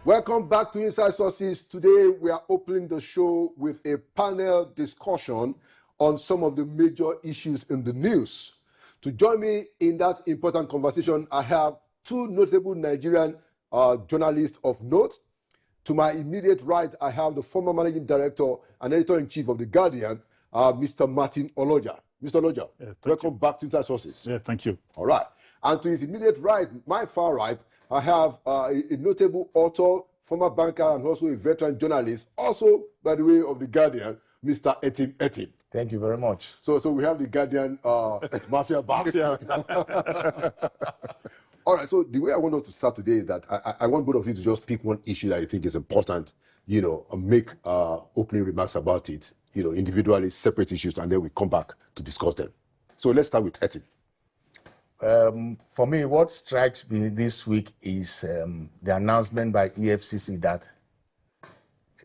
Welcome back to Inside Sources. Today we are opening the show with a panel discussion on some of the major issues in the news. To join me in that important conversation, I have two notable Nigerian journalists of note. To my immediate right, I have the former managing director and editor-in-chief of The Guardian, Mr. Martin Oloja. Mr. Oloja, welcome back to Inside Sources. Yeah, thank you. All right. And to his immediate right, my far right, I have a notable author, former banker, and also a veteran journalist, also, by the way, of The Guardian, Mr. Etim. Thank you very much. So we have The Guardian mafia back. All right, so the way I want us to start today is that I want both of you to just pick one issue that you think is important, and make opening remarks about it, individually, separate issues, and then we come back to discuss them. So let's start with Etim. For me, what strikes me this week is the announcement by EFCC that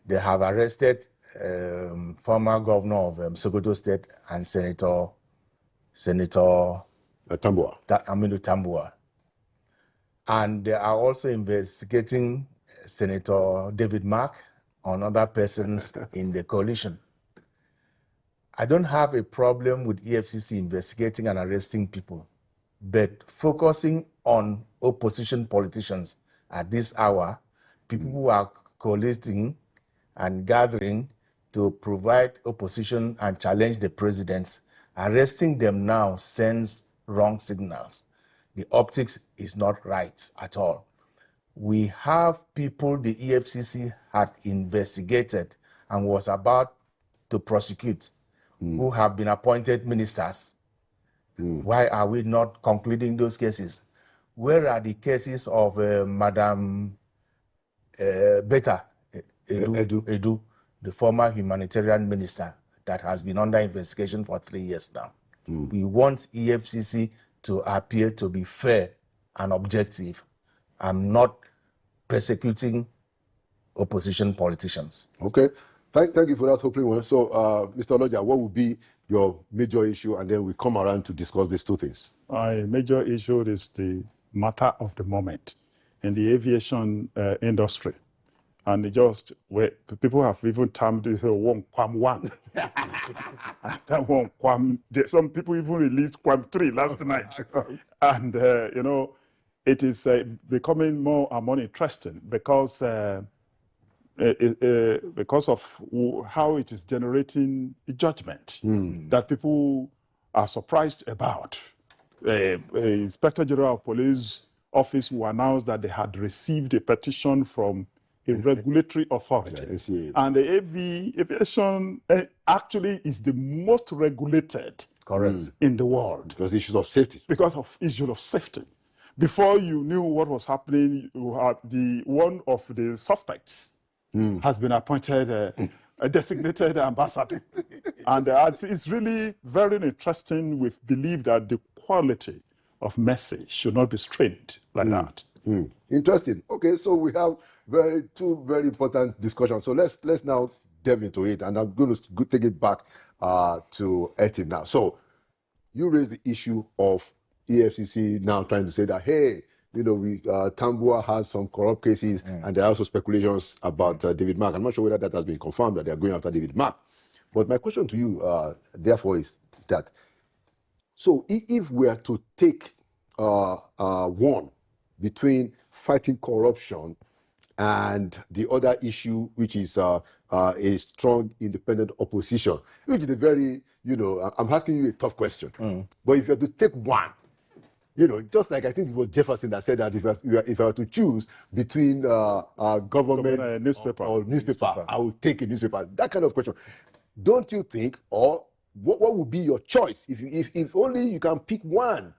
they have arrested former governor of Sokoto State and Senator Tambuwal. Aminu Tambuwal. And they are also investigating Senator David Mark and other persons in the coalition. I don't have a problem with EFCC investigating and arresting people, but focusing on opposition politicians at this hour, people who are coalescing and gathering to provide opposition and challenge the presidents, arresting them now sends wrong signals. The optics is not right at all. We have people the EFCC had investigated and was about to prosecute who have been appointed ministers. Why are we not concluding those cases? Where are the cases of Madam Beta Edu, the former humanitarian minister that has been under investigation for 3 years now? We want EFCC to appear to be fair and objective and not persecuting opposition politicians. Okay. Thank you for that opening one. So, Mr. Oloja, what would be your major issue, and then we come around to discuss these two things? My major issue is the matter of the moment in the aviation industry. And people have even termed it Kwam 1. Some people even released Kwam 3 last night. And, it is becoming more and more interesting because of how it is generating a judgment that people are surprised about. Inspector General of Police office who announced that they had received a petition from a regulatory authority. And the aviation actually is the most regulated in the world. Because of issues of safety. Because of issues of safety. Before you knew what was happening, you had one of the suspects has been appointed a designated ambassador. And it's really very interesting. We believe that the quality of message should not be strained like that. Interesting. Okay, so we have two very important discussions. So let's now delve into it, and I'm going to take it back to Etim now. So you raised the issue of EFCC now trying to say that, hey, Tambuwal has some corrupt cases, and there are also speculations about David Mark. I'm not sure whether that has been confirmed that they are going after David Mark. But my question to you, therefore, is that, so if we are to take one between fighting corruption and the other issue, which is a strong independent opposition, which is a very, I'm asking you a tough question. But if you have to take one, just like I think it was Jefferson that said that if I were to choose between government newspaper or newspaper, I would take a newspaper. That kind of question. Don't you think, or what would be your choice if only you can pick one,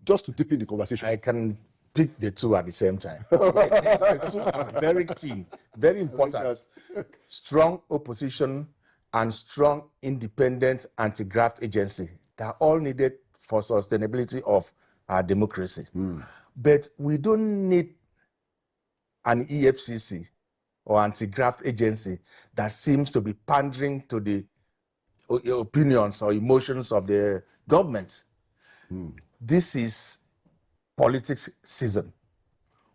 just to deepen the conversation? I can pick the two at the same time. The two are very key, very important. Strong opposition and strong independent anti-graft agency. They are all needed for sustainability of our democracy. But we don't need an EFCC or anti-graft agency that seems to be pandering to the opinions or emotions of the government. This is politics season.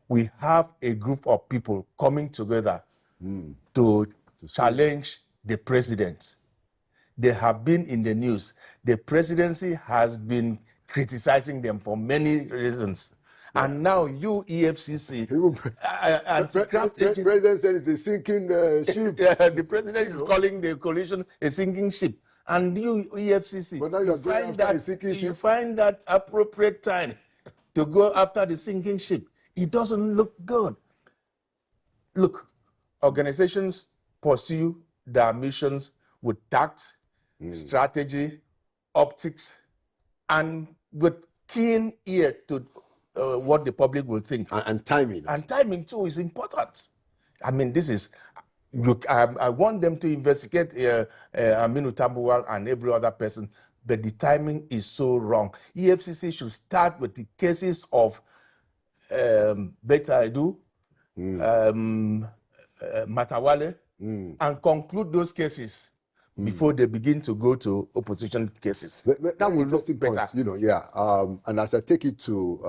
we have a group of people coming together to challenge the president. They have been in the news. The presidency has been criticizing them for many reasons. Yeah. And now you, EFCC, anti-graft agency... President said it's a sinking ship. Yeah, the president is calling the coalition a sinking ship. And you, EFCC, but now you find that appropriate time to go after the sinking ship. It doesn't look good. Look, organizations pursue their missions with tact, strategy, optics, and with keen ear to what the public will think. And timing. And timing, too, is important. I mean, this is... I want them to investigate Aminu Tambuwal and every other person, but the timing is so wrong. EFCC should start with the cases of Beta Edu, Matawale, and conclude those cases before they begin to go to opposition cases. But that will look better. You know, yeah. And as I take it to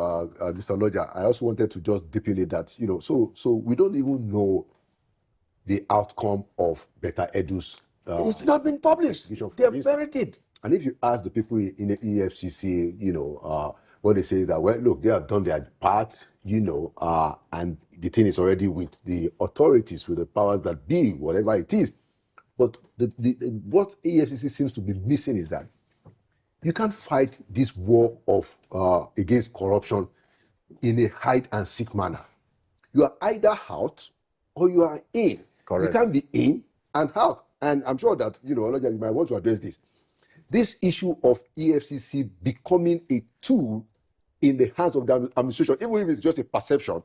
Mr. Lodja, I also wanted to just deep in it that, you know, so we don't even know the outcome of Beta Edu's... it's not been published. They've buried it. And if you ask the people in the EFCC, you know, what they say is that, well, look, they have done their part, you know, and the thing is already with the authorities, with the powers that be, whatever it is. But what EFCC seems to be missing is that you can't fight this war of against corruption in a hide-and-seek manner. You are either out or you are in. Correct. You can't be in and out. And I'm sure that, you know, you might want to address this. This issue of EFCC becoming a tool in the hands of the administration, even if it's just a perception,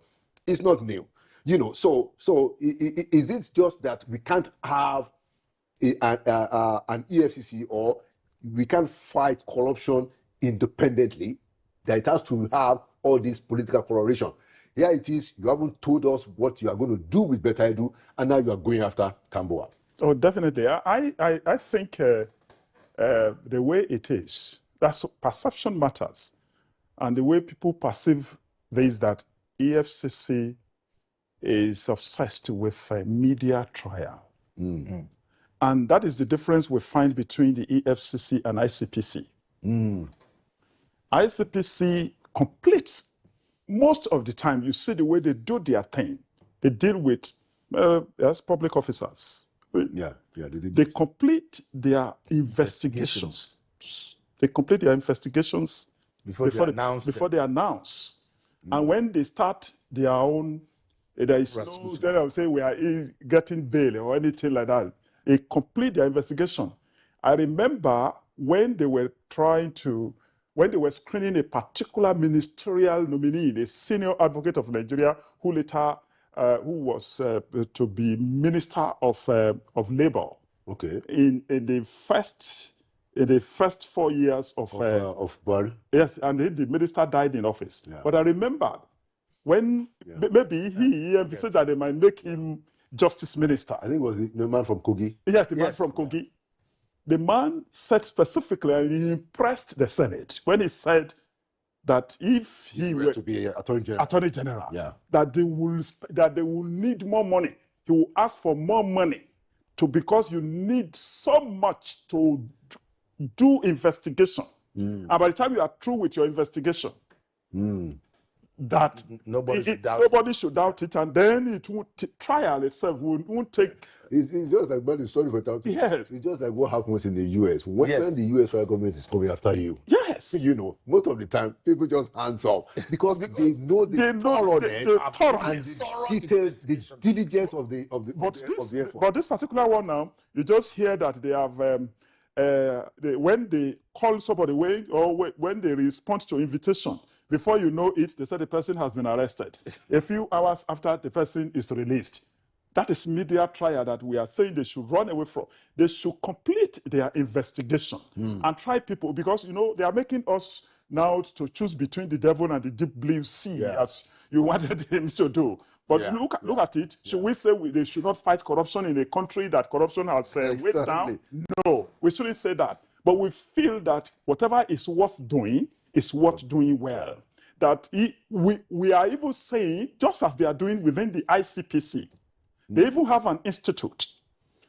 is not new. You know, so is it just that we can't have an EFCC, or we can't fight corruption independently, that it has to have all this political coloration? Here it is, you haven't told us what you are going to do with Beta Edu, and now you are going after Tambuwal. Oh, definitely. I think the way it is, that's perception matters. And the way people perceive this, that EFCC is obsessed with a media trial. And that is the difference we find between the EFCC and ICPC. ICPC completes, most of the time, you see the way they do their thing. They deal with as public officers. They complete their investigations. They complete their investigations before they announce. And when they start their own, there is no, then I would say we are getting bail or anything like that. They complete their investigation. I remember when they were when they were screening a particular ministerial nominee, the senior advocate of Nigeria, who later, who was to be Minister of Labor. Okay. In the first 4 years of Buhari. Yes, and the minister died in office. Yeah. But I remember when maybe he emphasized that they might make him Justice Minister. I think it was the man from Kogi. Yes, the man from Kogi. The man said specifically, and he impressed the Senate when he said that if he were to be Attorney General, that they will need more money. He will ask for more money because you need so much to do investigation. And by the time you are through with your investigation, that nobody should doubt it, and then it won't trial itself won't take. It's just like, but sorry for talking. Yes. It's just like what happens in the US. When the US federal government is coming after you. Yes. You know, most of the time people just hands up because they know the thoroughness, the details, the diligence of the effort. But this particular one now, you just hear that they have when they call somebody when they respond to invitation, before you know it, they say the person has been arrested. A few hours after, the person is released. That is media trial that we are saying they should run away from. They should complete their investigation and try people, because, you know, they are making us now to choose between the devil and the deep blue sea, as you wanted him to do. But look at it. Should we say they should not fight corruption in a country that corruption has weighed down? No, we shouldn't say that. But we feel that whatever is worth doing is worth doing well. that we are even saying, just as they are doing within the ICPC, they even have an institute,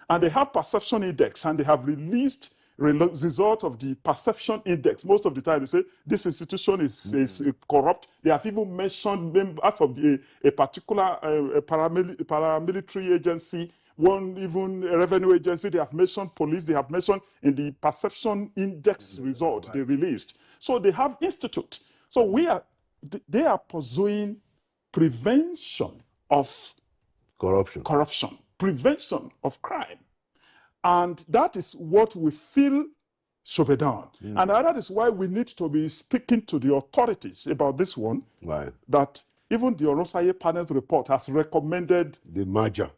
and they have perception index, and they have released result of the perception index. Most of the time they say this institution is corrupt. They have even mentioned members of a particular paramilitary agency, one even a revenue agency. They have mentioned police. They have mentioned in the perception index result they released. So they have institute. So they are pursuing prevention of corruption, prevention of crime. And that is what we feel should be done. And that is why we need to be speaking to the authorities about this one. Right. That even the Orosaye panel's report has recommended the merger,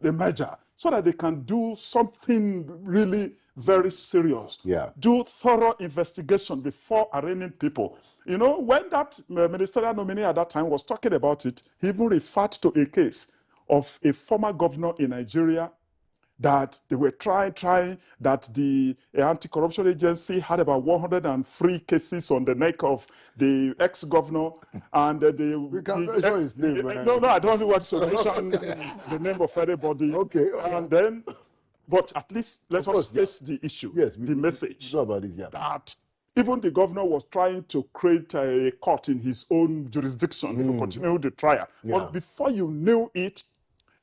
so that they can do something really very serious. Yeah. Do thorough investigation before arraigning people. You know, when that ministerial nominee at that time was talking about it, he even referred to a case of a former governor in Nigeria that they were trying, that the anti-corruption agency had about 103 cases on the neck of the ex-governor, and we can mention his name, man. No, I don't want to mention the name of anybody. Okay. And then, but at least let us face the issue, the message. Know about this, that even the governor was trying to create a court in his own jurisdiction to continue the trial. But before you knew it,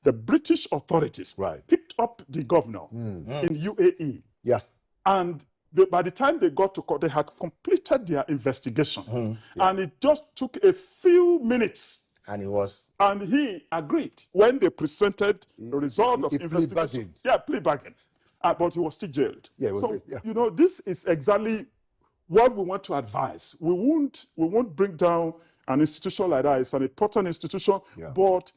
the British authorities picked up the governor in UAE. Yeah. And by the time they got to court, they had completed their investigation. And it just took a few minutes. And he agreed when they presented the result of investigation. Plea bargain. But he was still jailed. You know, this is exactly what we want to advise. We won't bring down an institution like that. It's an important institution, but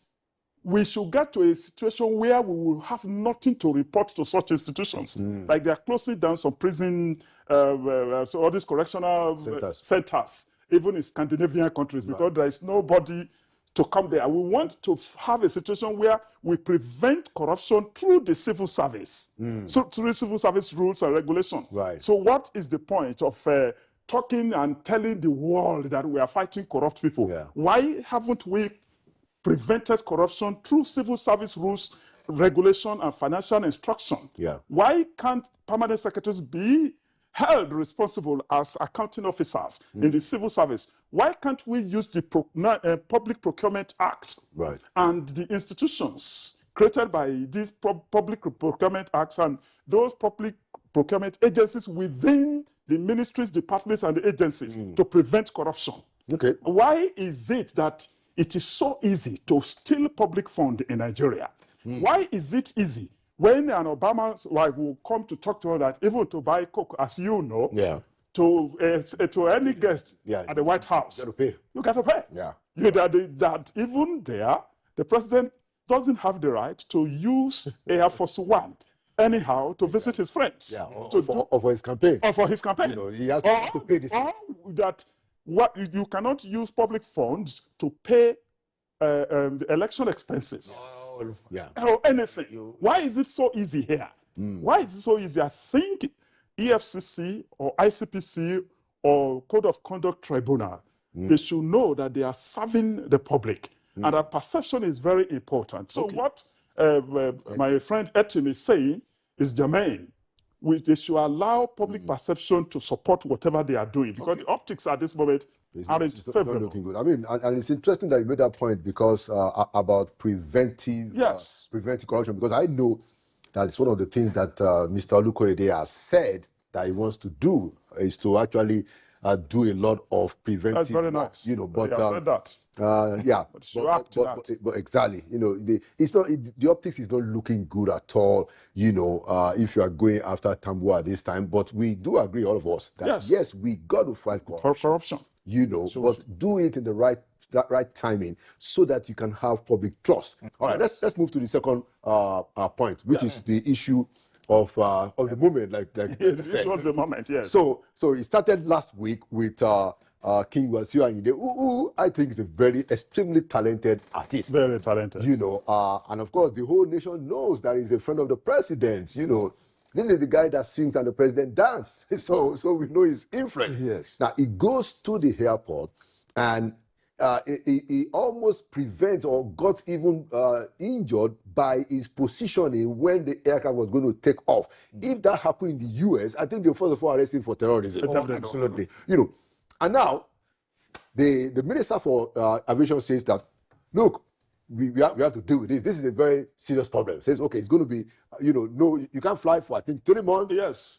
we should get to a situation where we will have nothing to report to such institutions. Like they are closing down some prison, so all these correctional centers, even in Scandinavian countries, because there is nobody to come there. We want to have a situation where we prevent corruption through the civil service, so through civil service rules and regulations. So what is the point of talking and telling the world that we are fighting corrupt people? Why haven't we prevented corruption through civil service rules, regulation, and financial instruction? Why can't permanent secretaries be held responsible as accounting officers in the civil service? Why can't we use the Public Procurement Act and the institutions created by these Public Procurement Acts and those public procurement agencies within the ministries, departments, and the agencies to prevent corruption? Why is it that it is so easy to steal public fund in Nigeria? Why is it easy when an Obama's wife will come to talk to her that even to buy Coke, as you know, to any guest at the White House, you got to pay. That even there, the president doesn't have the right to use Air Force One anyhow to visit his friends. Or for his campaign. Or for his campaign. You know, he has to pay this. You cannot use public funds to pay the election expenses or anything. Why is it so easy here? Why is it so easy? I think EFCC or ICPC or Code of Conduct Tribunal, they should know that they are serving the public and that perception is very important. So what my friend Etin is saying is germane. They should allow public perception to support whatever they are doing, because the optics at this moment aren't favorable. Not looking good. I mean, and it's interesting that you made that point because about preventing corruption, because I know that it's one of the things that Mr. Olukoyede has said that he wants to do is to actually do a lot of preventive. That's very nice. You know, but I said that. But exactly, you know, the optics is not looking good at all, you know, if you are going after Tambuwa at this time. But we do agree, all of us, that yes we got to fight corruption. You know, but do it in the right timing so that you can have public trust. All right, let's move to the second point, which is the issue of the moment, like this issue of the moment. Yes. So it started last week with King Wasiu Ayinde, who I think is a very extremely talented artist. Very talented. You know, and of course the whole nation knows that he's a friend of the president. You know, this is the guy that sings and the president dance. So we know his influence. Yes. Now he goes to the airport and he almost prevents or got even injured by his positioning when the aircraft was going to take off. If that happened in the US, I think they'll first of all arrest him for terrorism. Oh, absolutely. You know, and now the Minister for Aviation says that, look, we have to deal with this. This is a very serious problem. Says, okay, it's going to be, no, you can't fly for, I think, 3 months. Yes.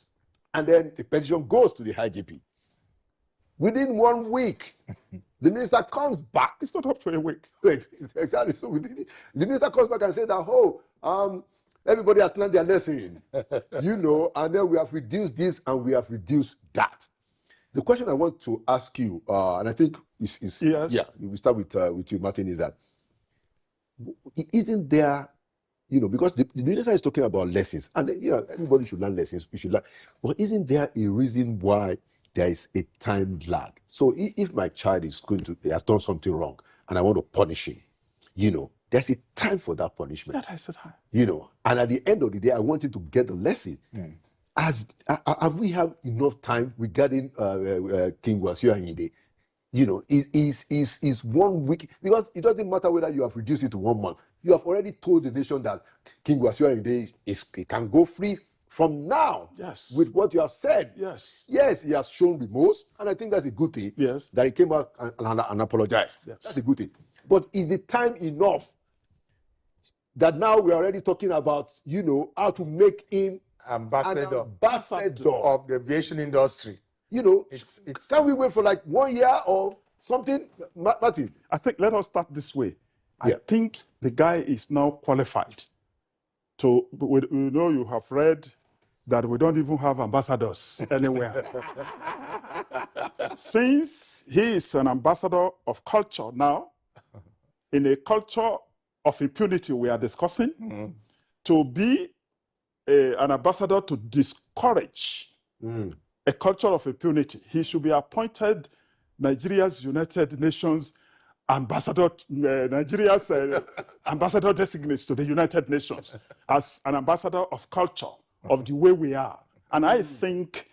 And then the petition goes to the IGP. Within 1 week, the minister comes back. It's not up to a week. Exactly. So the minister comes back and says that, everybody has learned their lesson, and then we have reduced this and we have reduced that. The question I want to ask you, and I think is yes. Yeah, we start with you, Martin, is that isn't there, because the minister is talking about lessons, and everybody should learn lessons. We should learn, but isn't there a reason why there is a time lag? So if my child has done something wrong and I want to punish him, there's a time for that punishment. That is the time. And at the end of the day, I want him to get the lesson. Have we have enough time regarding King Wasiu Ayinde? Is 1 week, because it doesn't matter whether you have reduced it to 1 month. You have already told the nation that King Wasiu Ayinde can go free from now. Yes. With what you have said. Yes. Yes, he has shown remorse, and I think that's a good thing. Yes. That he came out and apologized. Yes. That's a good thing. But is the time enough that now we're already talking about, how to make him ambassador of the aviation industry? Can we wait for like 1 year or something? Martin? I think let us start this way. I think the guy is now qualified to, you have read that we don't even have ambassadors anywhere. Since he is an ambassador of culture now, in a culture of impunity we are discussing, to be an ambassador to discourage a culture of impunity, he should be appointed Nigeria's United Nations ambassador, Nigeria's ambassador designate to the United Nations as an ambassador of culture, of the way we are. And I think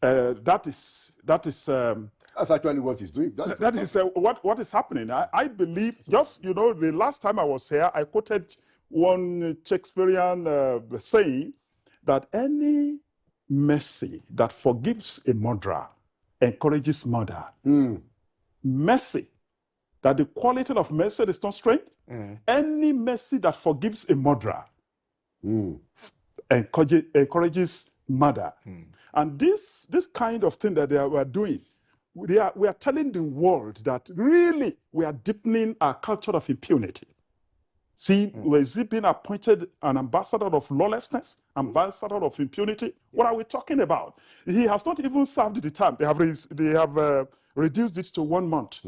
that is that's actually what he's doing. That is what is happening. I believe, just, the last time I was here, I quoted one Shakespearean saying that any mercy that forgives a murderer encourages murder. Mercy, that the quality of mercy is not strength. Any mercy that forgives a murderer encourages murder. And this kind of thing that they are doing, we are telling the world that really we are deepening our culture of impunity. See, was he being appointed an ambassador of lawlessness, ambassador of impunity? What are we talking about? He has not even served the term. They have reduced it to 1 month.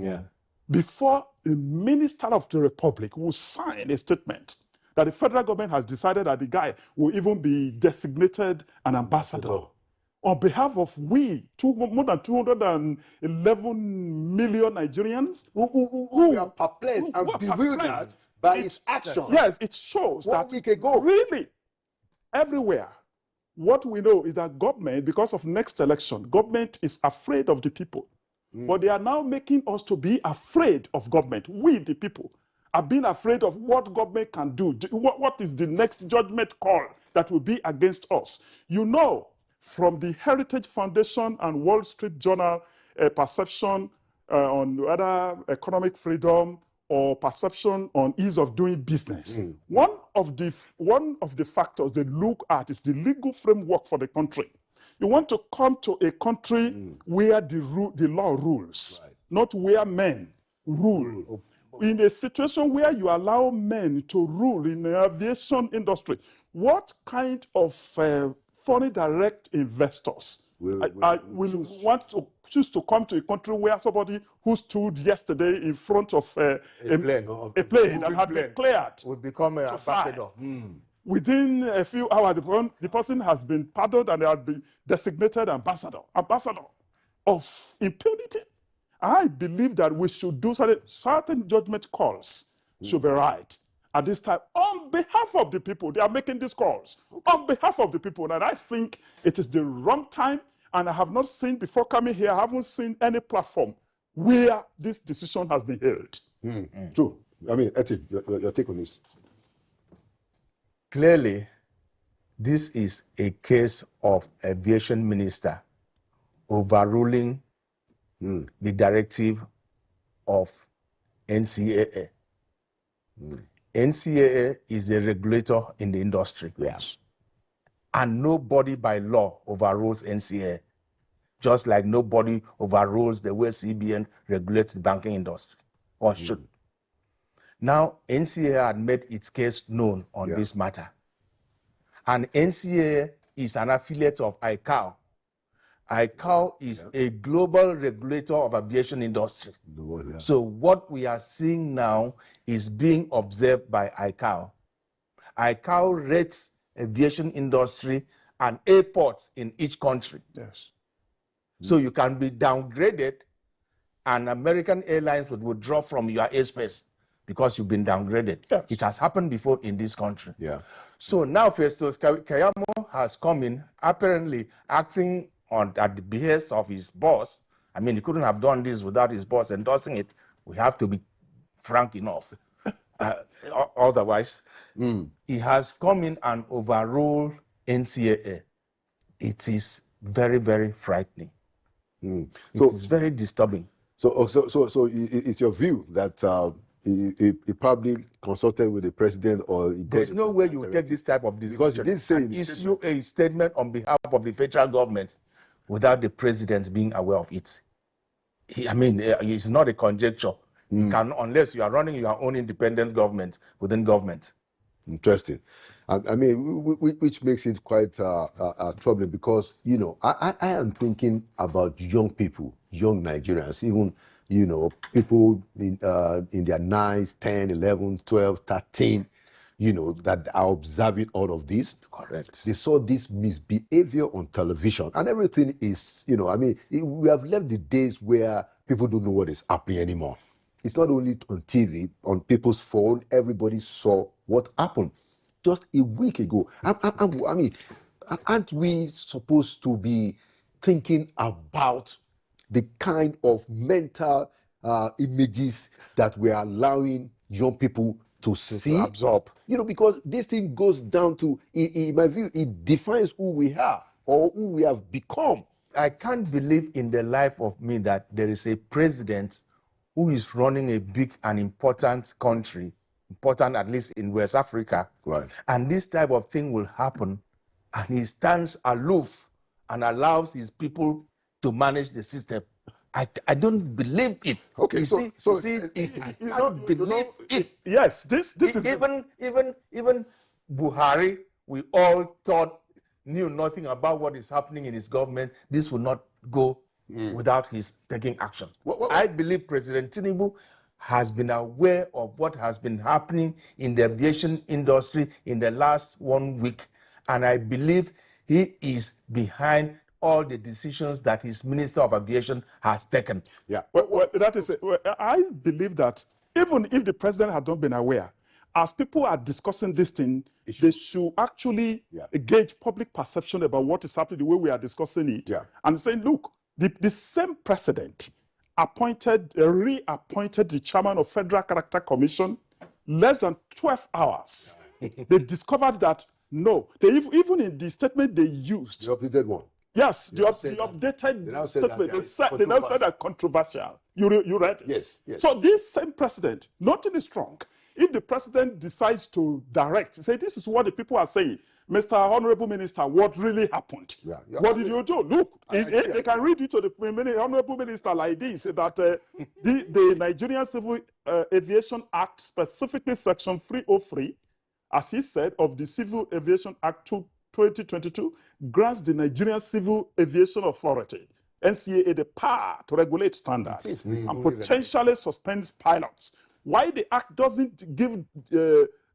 Before the minister of the republic will sign a statement that the federal government has decided that the guy will even be designated an ambassador. On behalf of more than 211 million Nigerians who are perplexed and bewildered by his action. Yes, it shows that 1 week ago, really, everywhere, what we know is that government, because of next election, government is afraid of the people. But they are now making us to be afraid of government. We, the people, are being afraid of what government can do. What is the next judgment call that will be against us? From the Heritage Foundation and Wall Street Journal perception on whether economic freedom or perception on ease of doing business. One of the factors they look at is the legal framework for the country. You want to come to a country where the law rules, not where men rule. In a situation where you allow men to rule in the aviation industry, what kind of foreign direct investors will want to choose to come to a country where somebody who stood yesterday in front of a plane that had been cleared will become an ambassador? Within a few hours, the person has been pardoned and they have been designated ambassador of impunity. I believe that we should do certain judgment calls should be right at this time on behalf of the people. They are making these calls on behalf of the people, and I think it is the wrong time. And I have not seen, before coming here, I haven't seen any platform where this decision has been held. True. I mean, Eti, your take on this? Clearly, this is a case of aviation minister overruling the directive of NCAA. NCAA is a regulator in the industry. Yes. And nobody by law overrules NCAA, just like nobody overrules the way CBN regulates the banking industry, or should. Now, NCAA had made its case known on this matter. And NCAA is an affiliate of ICAO. ICAO is a global regulator of aviation industry. So what we are seeing now is being observed by ICAO. ICAO rates aviation industry and airports in each country. Yes. So you can be downgraded and American Airlines would withdraw from your airspace because you've been downgraded. Yes. It has happened before in this country. Yeah. So now Festus Keyamo has come in, apparently acting at the behest of his boss. I mean, he couldn't have done this without his boss endorsing it. We have to be frank enough. Otherwise, he has come in and overruled NCAA. It is very, very frightening. It is very disturbing. So it's your view that he probably consulted with the president, or there's no way you will take this type of decision because he did say and issue a statement on behalf of the federal government without the president being aware of it. It's not a conjecture. You can, unless you are running your own independent government within government. Interesting. I mean, which makes it quite troubling because, you know, I am thinking about young people, young Nigerians, even, you know, people in their 9s, 10, 11, 12, 13, you know, that are observing all of this. Correct. They saw this misbehavior on television and everything is, you know, I mean, we have left the days where people don't know what is happening anymore. It's not only on TV, on people's phone, everybody saw what happened just a week ago. I mean, aren't we supposed to be thinking about the kind of mental images that we're allowing young people to see? Absorb. You know, because this thing goes down to, in my view, it defines who we are or who we have become. I can't believe in the life of me that there is a president who is running a big and important country, important at least in West Africa, right? And this type of thing will happen, and he stands aloof and allows his people to manage the system. I don't believe it. Okay, I can't believe it. Yes, this is even Buhari, we all thought knew nothing about what is happening in his government. This will not go without his taking action. I believe President Tinubu has been aware of what has been happening in the aviation industry in the last 1 week, and I believe he is behind all the decisions that his Minister of Aviation has taken. Yeah. That is it. I believe that even if the president had not been aware, as people are discussing this thing, they should actually gauge public perception about what is happening the way we are discussing it. Yeah. And saying, look, the same president reappointed the chairman of Federal Character Commission less than 12 hours. They discovered that, no, even in the statement they used. The updated one. Yes, the updated statement, they now said that controversial. You read it? Yes, yes. So this same president, nothing is wrong. If the president decides to direct, say this is what the people are saying, Mr. Honorable Minister, what really happened? Yeah. What did you do? Look, they can read it to the Honorable Minister like this, that the Nigerian Civil Aviation Act, specifically Section 303, as he said, of the Civil Aviation Act 2022, grants the Nigerian Civil Aviation Authority, NCAA, the power to regulate standards and potentially suspend pilots. Why the act doesn't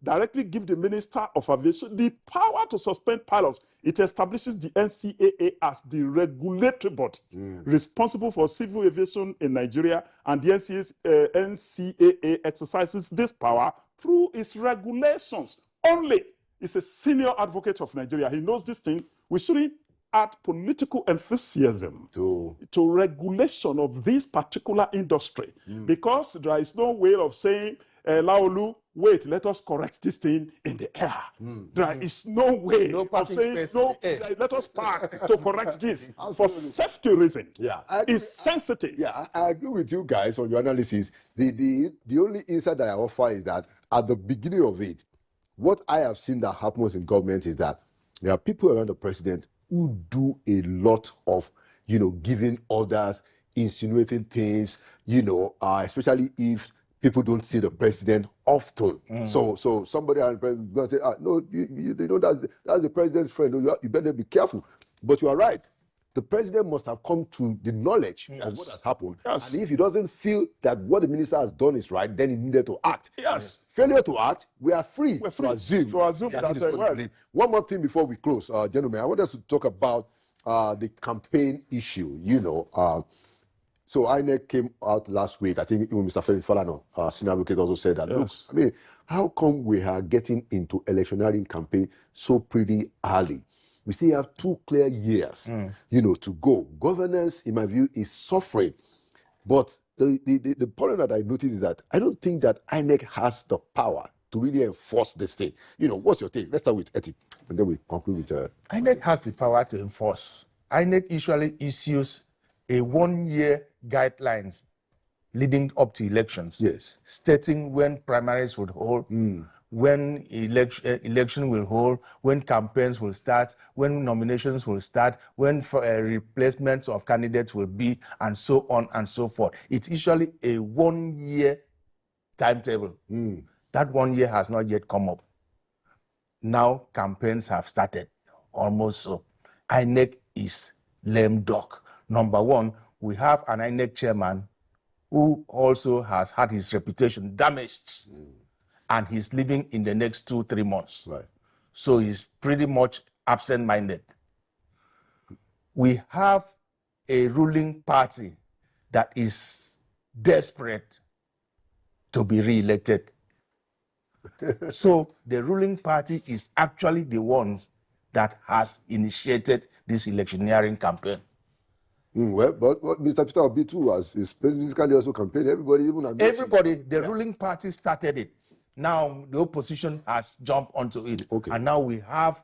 directly give the Minister of Aviation the power to suspend pilots? It establishes the NCAA as the regulatory body responsible for civil aviation in Nigeria, and the NCAA exercises this power through its regulations only. He's a senior advocate of Nigeria. He knows this thing. We shouldn't add political enthusiasm to regulation of this particular industry, because there is no way of saying, Laolu, wait, let us correct this thing in the air. There is no way of saying, no, let us park to correct this for safety reason. Yeah, it's sensitive. Yeah, I agree with you guys on your analysis. The only insight that I offer is that at the beginning of it, what I have seen that happens in government is that there are people around the president who do a lot of, giving orders, insinuating things, especially if people don't see the president often. So somebody around the president is going to say, no, that's the president's friend. You better be careful. But you are right. The president must have come to the knowledge of what has happened. Yes. And if he doesn't feel that what the minister has done is right, then he needed to act. Yes. Failure to act, we are free, to assume that. One more thing before we close, gentlemen. I want us to talk about the campaign issue. So INEC came out last week. I think even Mr. Femi Falana, senior advocate, also said that, Yes. look, how come we are getting into electioneering campaign so pretty early? We still have 2 clear years, to go. Governance, in my view, is suffering. But the problem that I noticed is that I don't think that INEC has the power to really enforce this thing. What's your take? Let's start with Eti, and then we conclude with... INEC has the power to enforce. INEC usually issues a 1-year guidelines leading up to elections, Yes, stating when primaries would hold, when election will hold, when campaigns will start, when nominations will start, when replacements of candidates will be, and so on and so forth. It's usually a 1-year timetable. That 1 year has not yet come up. Now campaigns have started, almost so. INEC is lame duck. Number one, we have an INEC chairman who also has had his reputation damaged. And he's leaving in the next 2-3 months. right. So he's pretty much absent-minded. We have a ruling party that is desperate to be re-elected. So the ruling party is actually the ones that has initiated this electioneering campaign. Well, but Mr. Peter Obi too is basically also campaigning. Everybody, the ruling party started it. Now the opposition has jumped onto it. Okay. And now we have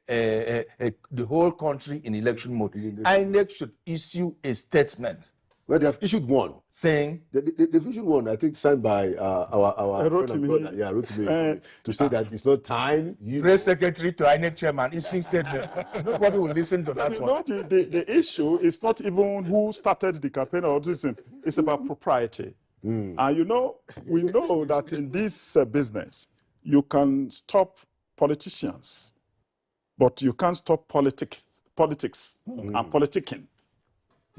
the whole country in election mode. INEC should issue a statement. Well, they have issued one. Saying... They've issued one, I think, signed by our friend and brother. Yeah, Rotimi, to say that it's not time. Press secretary to INEC chairman issuing statement. Nobody will listen to that one. The issue is not even who started the campaign or this. It's about propriety. And we know that in this business, you can stop politicians, but you can't stop politics and politicking.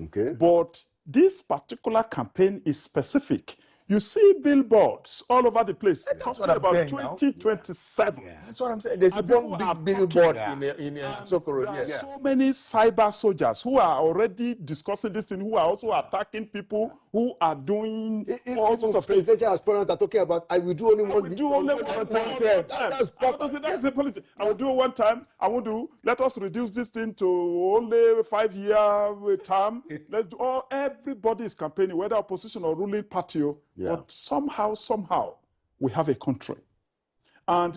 Okay. But this particular campaign is specific. You see billboards all over the place. That's what I'm saying 2027. Yeah. That's what I'm saying. There's one big billboard in Sokoro. There are so many cyber soldiers who are already discussing this thing, who are also attacking people, who are doing all sorts of things. Presidential aspirants are talking about, I will do only one. That's the politics. I will do it one time. I will do. Let us reduce this thing to only 5-year term. Let's do. Everybody is campaigning, whether opposition or ruling party. Yeah. But somehow, we have a country. And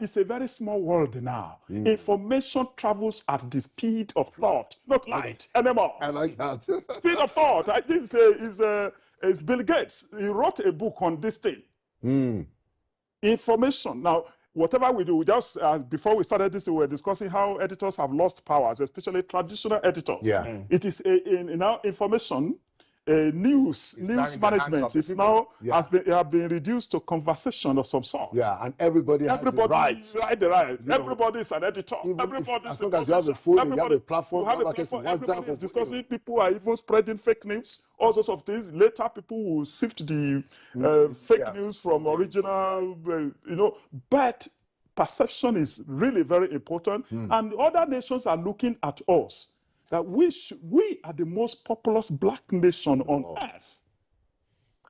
it's a very small world now. Information travels at the speed of thought, not light anymore. I like that. Speed of thought. I think it's Bill Gates. He wrote a book on this thing. Information. Now, whatever we do, just before we started this, we were discussing how editors have lost powers, especially traditional editors. Yeah. It is now information. News management is now have been reduced to conversation of some sort. Yeah, and everybody has the right. Everybody is an editor. As long as you have a phone, you have a platform, everybody is discussing. People are even spreading fake news, all sorts of things. Later, people will sift the fake news from original, But perception is really very important, and other nations are looking at us. That we are the most populous black nation on earth.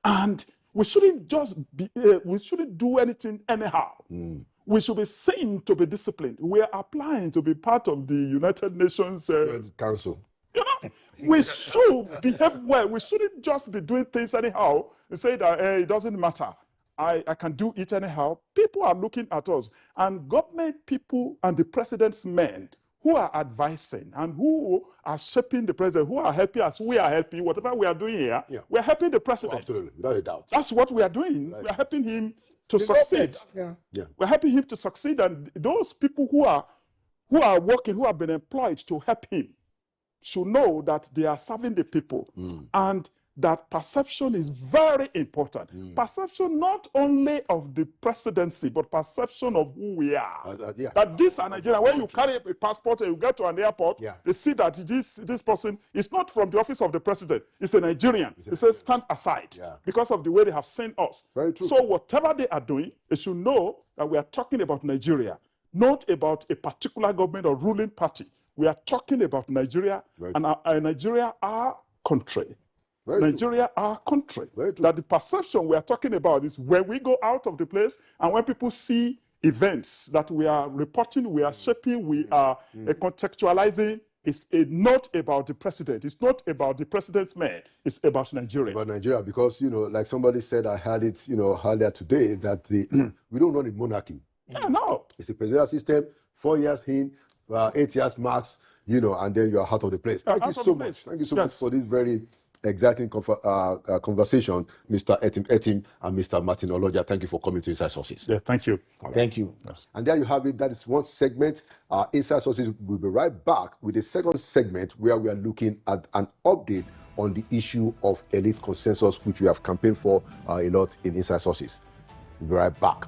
And we shouldn't just we shouldn't do anything anyhow. we should be seen to be disciplined. We are applying to be part of the United Nations Council. You know, we should behave well. We shouldn't just be doing things anyhow and say that it doesn't matter. I can do it anyhow. People are looking at us, and government people and the president's men who are advising and who are shaping the president, who are helping us, we are helping, whatever we are doing here, we are helping the president. Absolutely, without a doubt. That's what we are doing. Right. We are helping him to succeed. We're helping him to succeed, and those people who are working, who have been employed to help him, should know that they are serving the people, and that perception is very important. Perception not only of the presidency, but perception of who we are. That this are Nigeria. When you carry a passport and you get to an airport, they see that this person is not from the office of the president. It's a Nigerian. It says stand aside because of the way they have seen us. Very true. So whatever they are doing, they should know that we are talking about Nigeria, not about a particular government or ruling party. We are talking about Nigeria, and Nigeria, our country. Nigeria, our country. That the perception we are talking about is when we go out of the place and when people see events that we are reporting, we are shaping, we are contextualizing, it's not about the president. It's not about the president's men. It's about Nigeria. About Nigeria, because, you know, like somebody said, I heard it, you know, earlier today, that we don't run a monarchy. Yeah, no. It's a presidential system, 4 years in, 8 years max, you know, and then you are out of the place. Thank you so much. Thank you so much for this very exciting conversation, Mr. Etim and Mr. Martin Oloja. Thank you for coming to Inside Sources. Yeah, thank you. Right. Thank you. And there you have it. That is one segment. Inside Sources will be right back with the second segment where we are looking at an update on the issue of elite consensus, which we have campaigned for a lot in Inside Sources. We'll be right back.